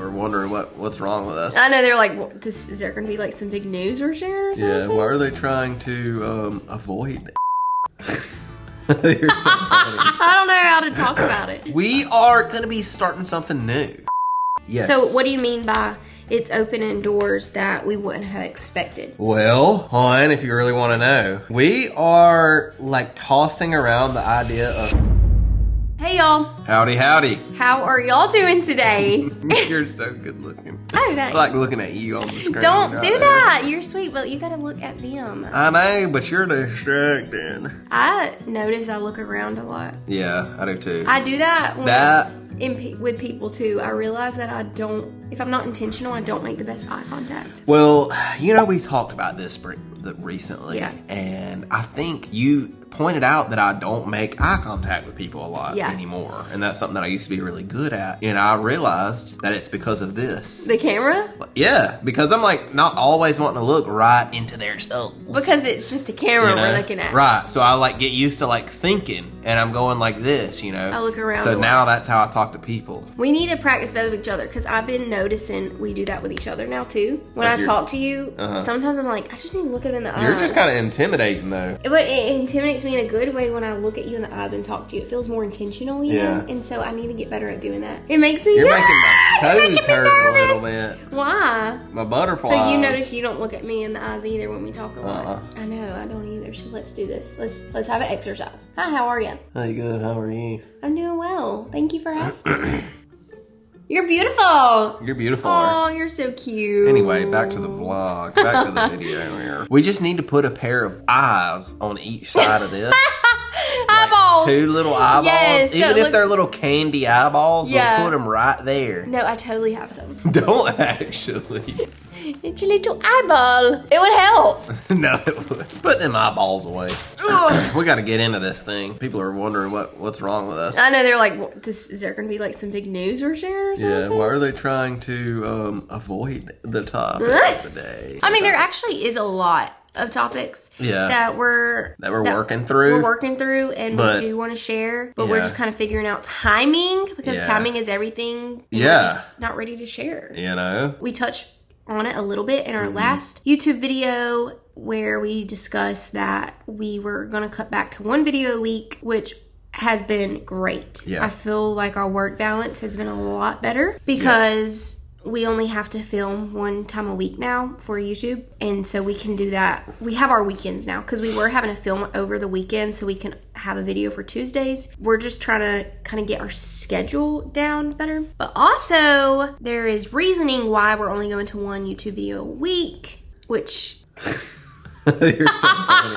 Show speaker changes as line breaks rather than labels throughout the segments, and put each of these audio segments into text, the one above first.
are wondering what's wrong with us.
I know, they're like, is there going to be like some big news we're sharing or something?
Yeah, why are they trying to avoid You're so funny.
I don't know how to talk about it.
We are going to be starting something new. Yes.
So what do you mean by it's opening doors that we wouldn't have expected?
Well, hon, if you really want to know, we are like tossing around the idea of...
Hey y'all.
Howdy, howdy.
How are y'all doing today?
You're so good looking.
Oh, thanks.
I like looking at you on the screen.
Don't
right
do
there.
that. You're sweet, but you gotta look at them.
I know, but you're distracted.
I notice I look around a lot.
Yeah, I do too.
I do that with people too. I realize that if I'm not intentional, I don't make the best eye contact.
Well, we talked about this recently.
Yeah.
And I think you pointed out that I don't make eye contact with people a lot anymore. And that's something that I used to be really good at. And I realized that it's because of this.
The camera?
Yeah, because I'm like not always wanting to look right into their souls.
Because it's just a camera we're looking at.
Right. So I like get used to like thinking and I'm going like this,
I look around.
So now that's how I talk to people.
We need to practice better with each other because I've been noticing we do that with each other now too. When I talk to you, sometimes I'm like, I just need to look at him in the eyes.
You're just kind of intimidating though.
But it intimidates me in a good way when I look at you in the eyes and talk to you. It feels more intentional, you know? And so I need to get better at doing that. It makes me
You're making my toes hurt a little bit.
Why?
My butterflies.
So you notice you don't look at me in the eyes either when we talk a lot. I know, I don't either. So let's do this. Let's have an exercise. Hi, how are you?
Hey, good. How are you?
I'm doing well. Thank you for asking. You're beautiful.
You're beautiful.
Oh, you're so cute.
Anyway, back to the vlog. Back to the video here. We just need to put a pair of eyes on each side of this.
Eyeballs.
Like 2 little eyeballs.
Yes,
Even if they're little candy eyeballs, we'll put them right there.
No, I totally have some.
Don't actually.
It's a little eyeball. It would help.
No, it would. Put them eyeballs away. We got to get into this thing. People are wondering what's wrong with us.
I know, they're like, is there going to be like some big news we're sharing or something?
Yeah, why are they trying to avoid the topic of the day?
I mean, there actually is a lot of topics that we're
working through.
We're working through, and we do want to share, but we're just kind of figuring out timing because timing is everything. And we're just not ready to share. We touched on it a little bit in our last YouTube video where we discussed that we were going to cut back to 1 video a week, which has been great. I feel like our work balance has been a lot better because we only have to film 1 time a week now for YouTube, and so we can do that. We have our weekends now because we were having to film over the weekend so we can have a video for Tuesdays. We're just trying to kind of get our schedule down better. But also, there is reasoning why we're only going to 1 YouTube video a week, which...
You're so funny.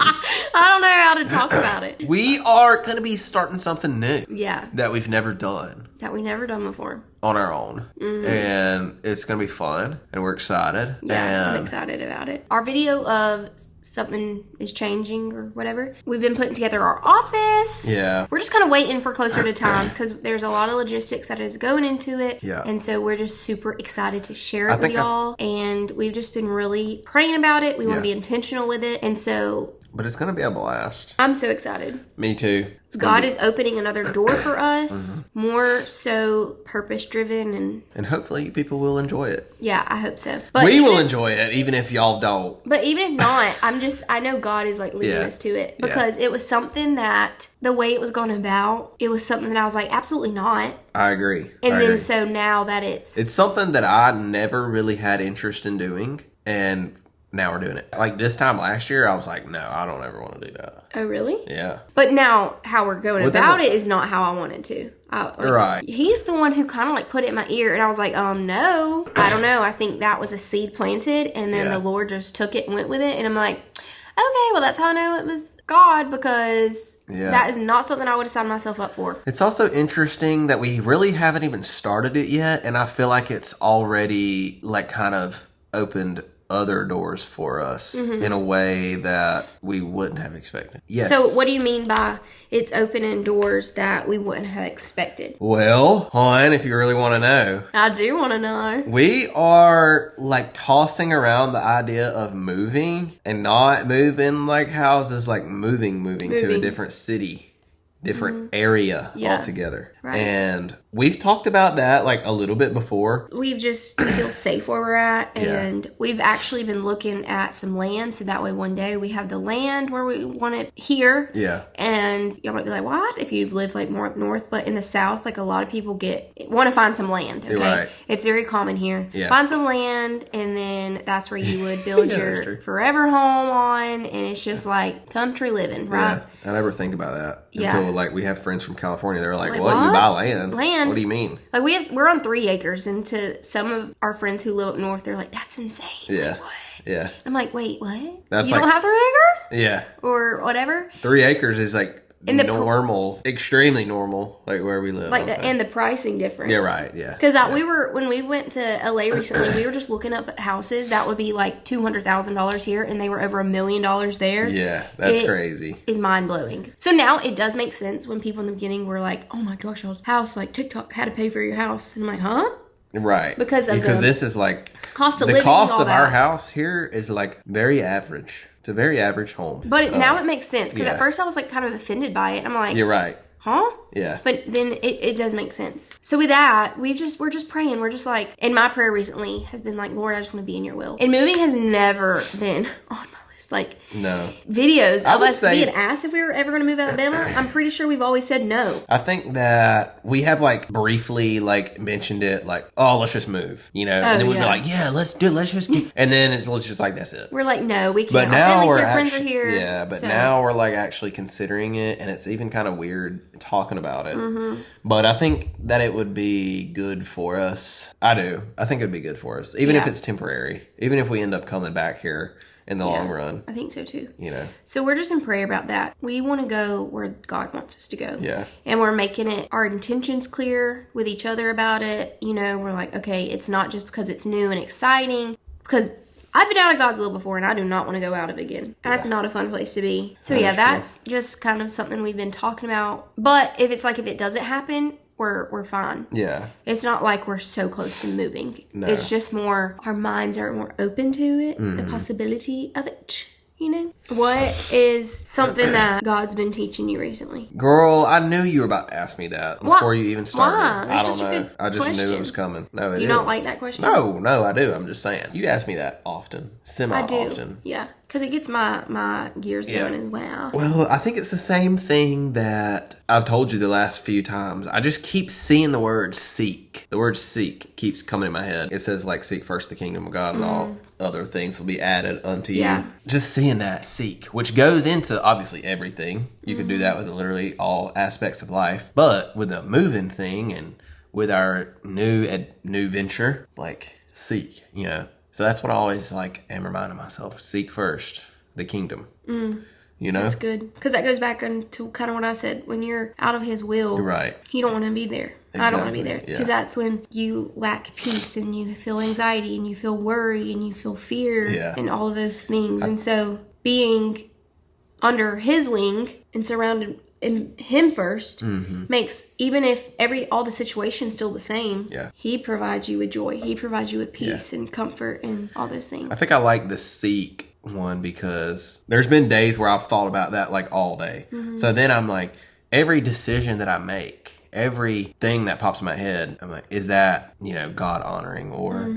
I don't know how to talk about it.
We are going to be starting something new.
Yeah.
That we've never done.
That we've never done before.
On our own. And it's going to be fun. And we're excited.
Yeah, I'm excited about it. Our video of something is changing or whatever, we've been putting together our office. Yeah. We're just kind of waiting for closer to time because there's a lot of logistics that is going into it. Yeah. And so we're just super excited to share it with y'all. And we've just been really praying about it. We want to be intentional with it. And so...
But it's going to be a blast.
I'm so excited.
Me too.
God is opening another door for us, more so purpose-driven. And
hopefully people will enjoy it.
Yeah, I hope so. But
we will enjoy it, even if y'all don't.
But even if not, I know God is like leading us to it. Because it was something that, the way it was going about, it was something that I was like, absolutely not.
I agree.
And so now that it's
something that I never really had interest in doing, and... now we're doing it. Like this time last year, I was like, no, I don't ever want to do that.
Oh, really?
Yeah.
But now how we're going about it is not how I wanted to.
Right.
He's the one who kind of like put it in my ear, and I was like, no. I don't know. I think that was a seed planted, and then the Lord just took it and went with it. And I'm like, okay, well, that's how I know it was God, because that is not something I would have signed myself up for.
It's also interesting that we really haven't even started it yet, and I feel like it's already like kind of opened other doors for us in a way that we wouldn't have expected. Yes.
So what do you mean by it's opening doors that we wouldn't have expected?
Well, hon, if you really want to know.
I do want to know.
We are like tossing around the idea of moving and not moving like houses, like moving to a different city. Different area altogether. Right. And We've talked about that like a little bit before.
We feel safe where we're at, and we've actually been looking at some land, so that way one day we have the land where we want it here.
Yeah.
And y'all might be like, what? If you live like more up north, but in the south, like a lot of people want to find some land. Okay,
right.
It's very common here.
Yeah.
Find some land, and then that's where you would build your forever home on, and it's just like country living, right?
Yeah. I never think about that
until
like we have friends from California. They're like, what? You buy land? What do you mean?
Like we're on 3 acres, and to some of our friends who live up north, they're like, that's insane.
Yeah.
Like, what?
Yeah.
I'm like, wait, what?
That's
you don't have 3 acres?
Yeah.
Or whatever?
3 acres is like normal, extremely normal, like where we live.
Like and the pricing difference.
Yeah, right. Yeah.
Because when we went to LA recently, we were just looking up at houses that would be like $200,000 here, and they were over $1 million there.
Yeah, that's crazy.
Is mind blowing. So now it does make sense when people in the beginning were like, "Oh my gosh, house like TikTok had to pay for your house," and I'm like, "Huh?"
Right.
Because
this is like
cost of
living.
The cost
of our house here is like very average. It's a very average home.
But now it makes sense, because at first I was like kind of offended by it. I'm like,
you're right.
Huh?
Yeah.
But then it does make sense. So with that, we're just praying. We're just like, and my prayer recently has been like, Lord, I just want to be in your will. And moving has never been on my list. Like,
no.
Videos of us being asked if we were ever going to move to Alabama, I'm pretty sure we've always said no.
I think that we have like briefly like mentioned it, like, oh, let's just move, you know? And then we'd be like, yeah, let's do it. Let's just get, and then it's just like, that's it.
We're like, no, we can't.
But now
our friends are here.
Yeah, but now we're like actually considering it, and it's even kind of weird talking about it. Mm-hmm. But I think that it would be good for us. I do. I think it would be good for us, even if it's temporary, even if we end up coming back here in the long run.
I think so too.
You know.
So we're just in prayer about that. We want to go where God wants us to go.
Yeah.
And we're making it our intentions clear with each other about it. You know, we're like, okay, it's not just because it's new and exciting. Because I've been out of God's will before, and I do not want to go out of it again. That's not a fun place to be. So that's just kind of something we've been talking about. But if it doesn't happen, we're fine. Yeah. It's not like we're so close to moving. No. It's just more, our minds are more open to it, the possibility of it. You know? What is something that God's been teaching you recently?
Girl, I knew you were about to ask me that before you even started.
Why?
I don't know. I just knew it was coming. No, it is.
Do you not like that question?
No, I do. I'm just saying. You ask me that often. Semi-often.
Yeah. Because it gets my gears going as well.
Well, I think it's the same thing that I've told you the last few times. I just keep seeing the word seek. The word seek keeps coming in my head. It says like, seek first the kingdom of God and all other things will be added unto you. Just seeing that seek, which goes into obviously everything. You could do that with literally all aspects of life. But with the moving thing and with our new venture, like seek, you know. So that's what I always like am reminding myself. Seek first the kingdom. You know?
That's good. Because that goes back into kind of what I said. When you're out of his will,
right,
you don't want to be there. Exactly. I don't want to be there. Because that's when you lack peace and you feel anxiety and you feel worry and you feel fear and all of those things. And so being under his wing and surrounded in him first makes, even if all the situation's still the same, he provides you with joy. He provides you with peace and comfort and all those things.
I think I like the seek one because there's been days where I've thought about that like all day. So then I'm like, every decision that I make, everything that pops in my head, I'm like, is that, you know, God honoring or,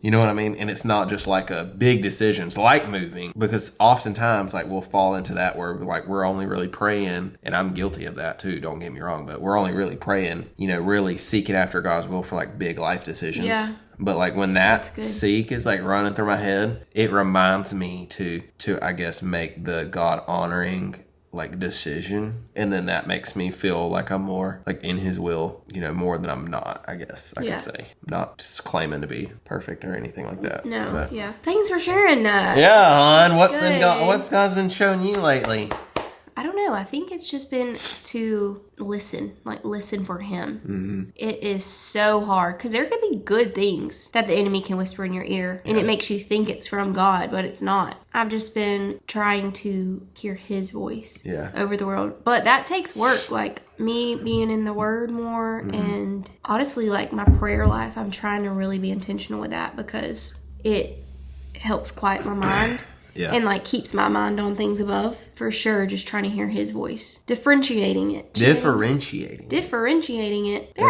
you know what I mean? And it's not just like a big decision. It's like moving, because oftentimes like we'll fall into that where like we're only really praying, and I'm guilty of that too, don't get me wrong, but we're only really praying, you know, really seeking after God's will for like big life decisions. Yeah. But like when that seek is like running through my head, it reminds me to I guess make the God honoring like decision, and then that makes me feel like I'm more like in his will, you know, more than I'm not, I guess I can say. Not just claiming to be perfect or anything like that.
No, but thanks for sharing that.
Yeah, hon. What's God's been showing you lately?
I don't know. I think it's just been to listen for him. It is so hard because there could be good things that the enemy can whisper in your ear, and it makes you think it's from God, but it's not. I've just been trying to hear his voice over the world, but that takes work. Like me being in the Word more, and honestly, like my prayer life, I'm trying to really be intentional with that because it helps quiet my mind. And like keeps my mind on things above, for sure. Just trying to hear his voice, differentiating it. There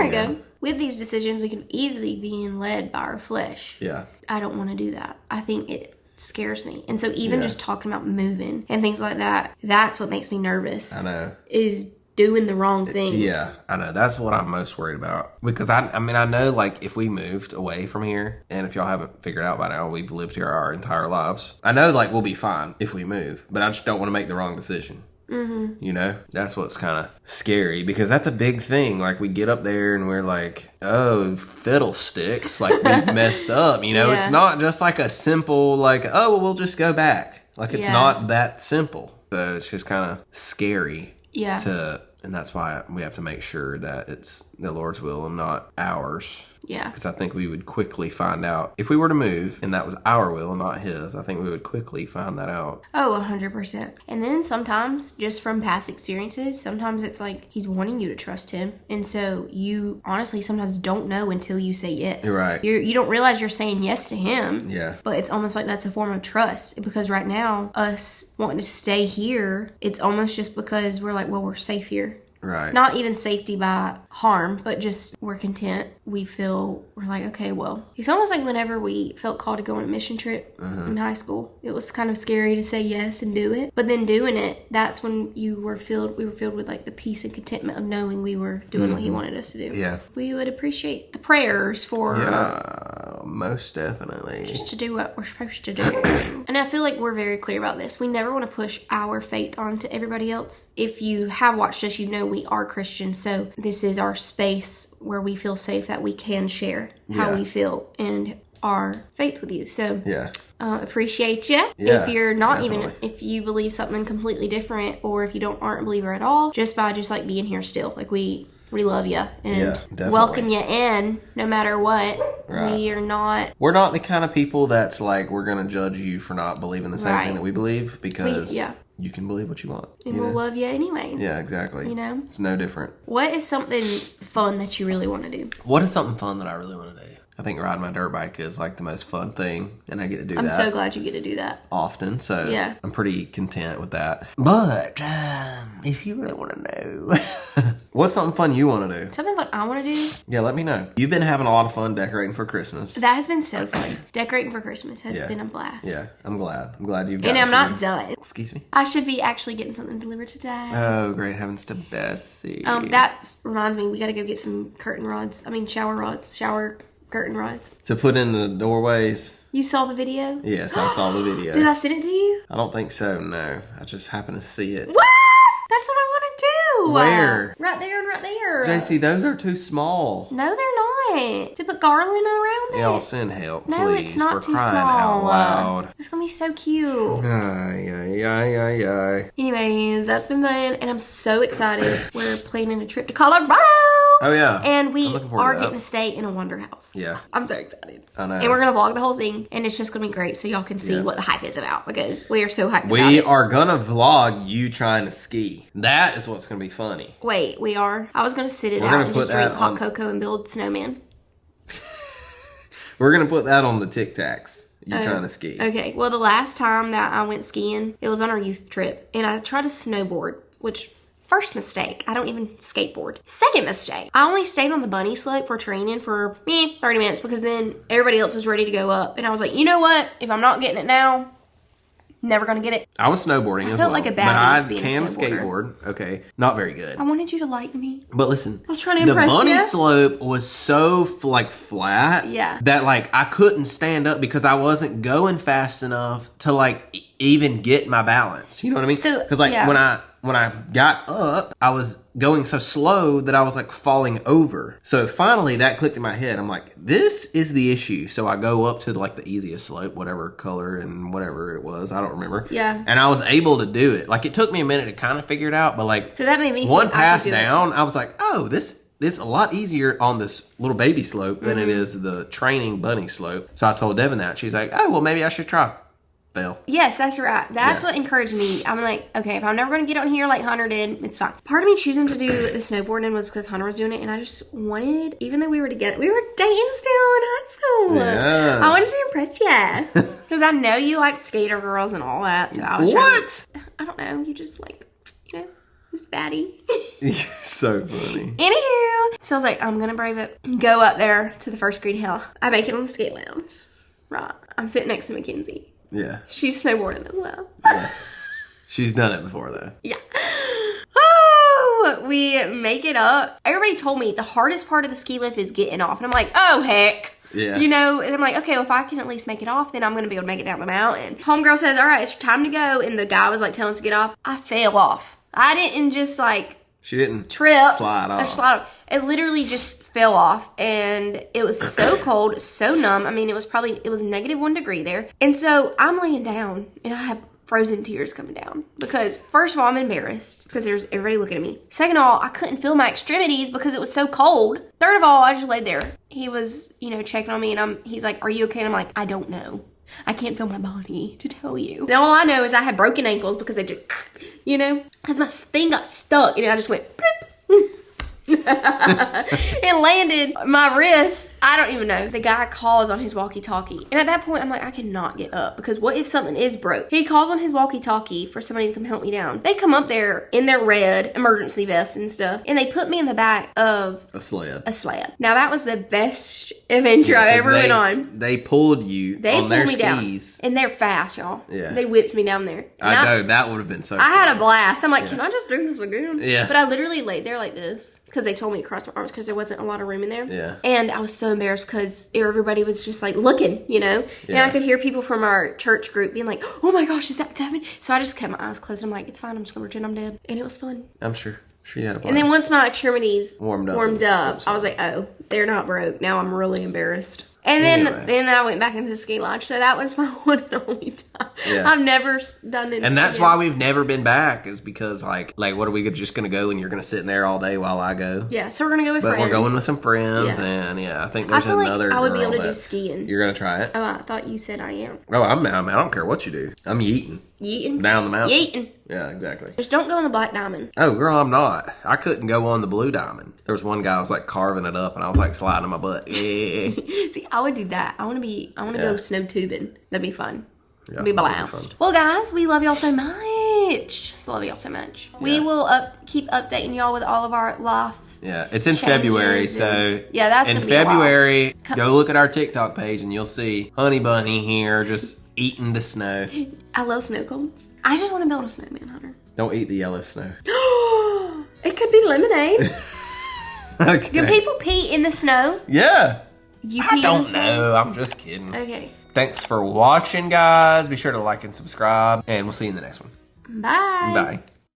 I go. with these decisions, we can easily be led by our flesh.
Yeah.
I don't want to do that. I think it scares me. And so even just talking about moving and things like that, that's what makes me nervous.
I know.
Is doing the wrong thing.
Yeah, I know. That's what I'm most worried about. Because I mean, I know like if we moved away from here, and if y'all haven't figured out by now, we've lived here our entire lives. I know like we'll be fine if we move, but I just don't want to make the wrong decision. Mm-hmm. You know, that's what's kind of scary because that's a big thing. Like we get up there and we're like, oh, fiddlesticks, like we've messed up. You know, it's not just like a simple like, oh, well, we'll just go back. Like it's not that simple. So it's just kind of scary. Yeah. And that's why we have to make sure that it's the Lord's will and not ours. Yeah. Because I think we would quickly find out. If we were to move and that was our will and not his, I think we would quickly find that out.
Oh, 100%. And then sometimes, just from past experiences, sometimes it's like he's wanting you to trust him. And so you honestly sometimes don't know until you say yes.
You're right.
You don't realize you're saying yes to him.
Yeah.
But it's almost like that's a form of trust. Because right now, us wanting to stay here, it's almost just because we're like, well, we're safe here.
Right.
Not even safety by harm, but just we're content. We're like, okay, well. It's almost like whenever we felt called to go on a mission trip in high school. It was kind of scary to say yes and do it. But then doing it, that's when we were filled with like the peace and contentment of knowing we were doing what he wanted us to do.
Yeah.
We would appreciate the prayers for...
Yeah, most definitely.
Just to do what we're supposed to do. And I feel like we're very clear about this. We never want to push our faith onto everybody else. If you have watched us, you know we are Christians. So this is our space where we feel safe that we can share how we feel and our faith with you. So appreciate you. If you're not definitely. Even, if you believe something completely different, or if you aren't a believer at all, just by just like being here still, like we love you and welcome you in no matter what. Right. We're not the kind of people that's like we're gonna judge you for not believing the same thing that we believe, because you can believe what you want. And we'll love you anyways.
Yeah, exactly.
You know?
It's no different.
What is something fun that you really want to do?
What is something fun that I really want to do? I think riding my dirt bike is like the most fun thing, and I get to do that.
I'm so glad you get to do that.
Often, so I'm pretty content with that. But, if you really want to know, what's something fun you want to do?
Something fun I want to do?
Yeah, let me know. You've been having a lot of fun decorating for Christmas.
That has been so fun. Decorating for Christmas has been a blast.
Yeah, I'm glad. I'm glad you've gotten
And I'm not done.
Excuse me?
I should be actually getting something delivered today.
Oh, great heavens to Betsy.
That reminds me, we got to go get some shower curtain rods.
To put in the doorways.
You saw the video?
Yes, I saw the video.
Did I send it to you?
I don't think so, no. I just happened to see it.
What? That's what I want to do.
Where?
Right there and right there.
JC, those are too small.
No, they're not. To put garland around it.
Yeah, I'll send help,
no,
please.
It's not
We're
too
crying
small.
out loud.
It's going to be so cute.
Ay.
Anyways, that's been fun, and I'm so excited. We're planning a trip to Colorado.
Oh, yeah.
And we are getting to stay in a Wonder House.
Yeah.
I'm so excited.
I know.
And we're going to vlog the whole thing, and it's just going to be great, so y'all can see what the hype is about, because we are so hyped about it.
We are going to vlog you trying to ski. That is what's going to be funny.
Wait, we are? I was going to sit it out and just drink hot cocoa and build snowman.
We're going to put that on the Tic Tacs. You trying to ski.
Okay. Well, the last time that I went skiing, it was on our youth trip, and I tried to snowboard, which... First mistake, I don't even skateboard. Second mistake, I only stayed on the bunny slope for training for 30 minutes, because then everybody else was ready to go up. And I was like, you know what? If I'm not getting it now, never gonna get it.
I was snowboarding as well.
I felt like a bad
but I can skateboard. Okay. Not very good.
I wanted you to like me.
But listen.
I was trying to impress you.
The bunny slope was so flat.
Yeah.
That like I couldn't stand up because I wasn't going fast enough to like even get my balance. You know what I mean?
So,
because like when I got up, I was going so slow that I was like falling over. So finally that clicked in my head. I'm like, this is the issue. So I go up to like the easiest slope, whatever color and whatever it was. I don't remember.
Yeah.
And I was able to do it. Like it took me a minute to kind of figure it out, but like
so that made me
one pass down, I was like, oh, this is a lot easier on this little baby slope than it is the training bunny slope. So I told Devin that. She's like, oh, well, maybe I should try. Fail.
Yes, that's right. That's what encouraged me. I'm like, okay, if I'm never going to get on here like Hunter did, it's fine. Part of me choosing to do the snowboarding was because Hunter was doing it, and I just wanted, even though we were together, we were dating still in high school.
Yeah.
I wanted to impress you. Because I know you liked skater girls and all that, so I was
What?
I don't know. You just like, you know. It's fatty.
You're so funny.
Anywho, so I was like, I'm gonna brave it. Go up there to the first green hill. I make it on the skate lounge. Right. I'm sitting next to Mackenzie.
Yeah.
She's snowboarding as well.
Yeah. She's done it before though.
Yeah. Oh, we make it up. Everybody told me the hardest part of the ski lift is getting off. And I'm like, oh heck.
Yeah.
You know, and I'm like, okay, well, if I can at least make it off, then I'm going to be able to make it down the mountain. Homegirl says, all right, it's time to go. And the guy was like telling us to get off. I fell off. I didn't just like...
She didn't
trip.
Slide off.
It literally just fell off. And it was so cold, so numb. I mean, it was -1 degree there. And so I'm laying down and I have frozen tears coming down. Because first of all, I'm embarrassed because there's everybody looking at me. Second of all, I couldn't feel my extremities because it was so cold. Third of all, I just laid there. He was, checking on me and he's like, are you okay? And I'm like, I don't know. I can't feel my body to tell you. Now all I know is I had broken ankles because they did, because my thing got stuck and I just went, bloop. It landed my wrist. I don't even know. The guy calls on his walkie-talkie. And at that point, I'm like, I cannot get up because what if something is broke? He calls on his walkie-talkie for somebody to come help me down. They come up there in their red emergency vests and stuff, and they put me in the back of
a sled.
Now, that was the best adventure I've ever been on.
They pulled you on their skis.
Down. And they're fast, y'all.
Yeah.
They whipped me down there.
I know. That would have been so
I had a blast. I'm like, can I just do this again?
Yeah.
But I literally laid there like this. Because they told me to cross my arms because there wasn't a lot of room in there.
Yeah.
And I was so embarrassed because everybody was just like looking,
Yeah.
And I could hear people from our church group being like, oh my gosh, is that what's happening? So I just kept my eyes closed. I'm like, it's fine. I'm just going to pretend I'm dead. And it was fun.
I'm sure you had a blast.
And then once my extremities warmed up,
I
was like, oh, they're not broke. Now I'm really embarrassed. And then I went back into the ski lodge. So that was my one and only time.
Yeah.
I've never done it.
And that's why we've never been back is because like what are we just going to go and you're going to sit in there all day while I go?
Yeah, so we're going to go with friends.
But we're going with some friends and I think there's another
like I would be
girl
able to do skiing.
You're going to try it?
Oh, I thought you said I am.
Oh, I don't care what you do. I'm yeeting.
Yeeting?
Down the mountain.
Yeeting.
Yeah, exactly.
Just don't go on the black diamond.
Oh, girl, I'm not. I couldn't go on the blue diamond. There was one guy I was like carving it up and I was like sliding my butt. Yeah.
See, I would do that. I want to go snow tubing. That'd be fun.
Yeah,
be blast. Well, guys, we love y'all so much. Just love y'all so much. Yeah. We will keep updating y'all with all of our life.
Yeah, it's in February, so
yeah, that's
in February. Go look at our TikTok page and you'll see Honey Bunny here just eating the snow.
I love snow cones. I just want to build a snowman, Hunter.
Don't eat the yellow snow.
It could be lemonade.
Okay.
Do people pee in the snow?
Yeah.
I
don't know. I'm just kidding.
Okay.
Thanks for watching, guys. Be sure to like and subscribe, and we'll see you in the next one.
Bye.
Bye.